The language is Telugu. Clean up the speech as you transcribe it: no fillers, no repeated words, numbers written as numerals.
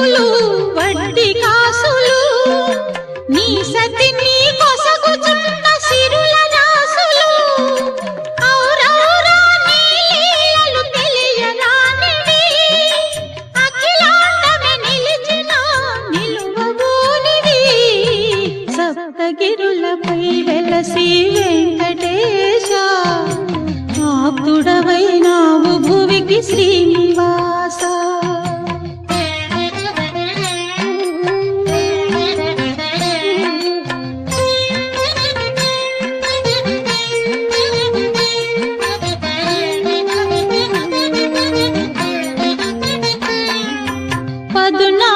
చిరులు వడ్డీ కాసులు నీ సతి నీ కొసగుచున్న సిరుల రాసులు ఔరౌరా నీ లీలలు తెలియరానివి అఖిలాండమే నిలిచిన నిలువబోనివి సప్తగిరులపై వెలసి వెంకటేశ ఆప్తుడవైనావు భువికి శ్రీనివాస పదునా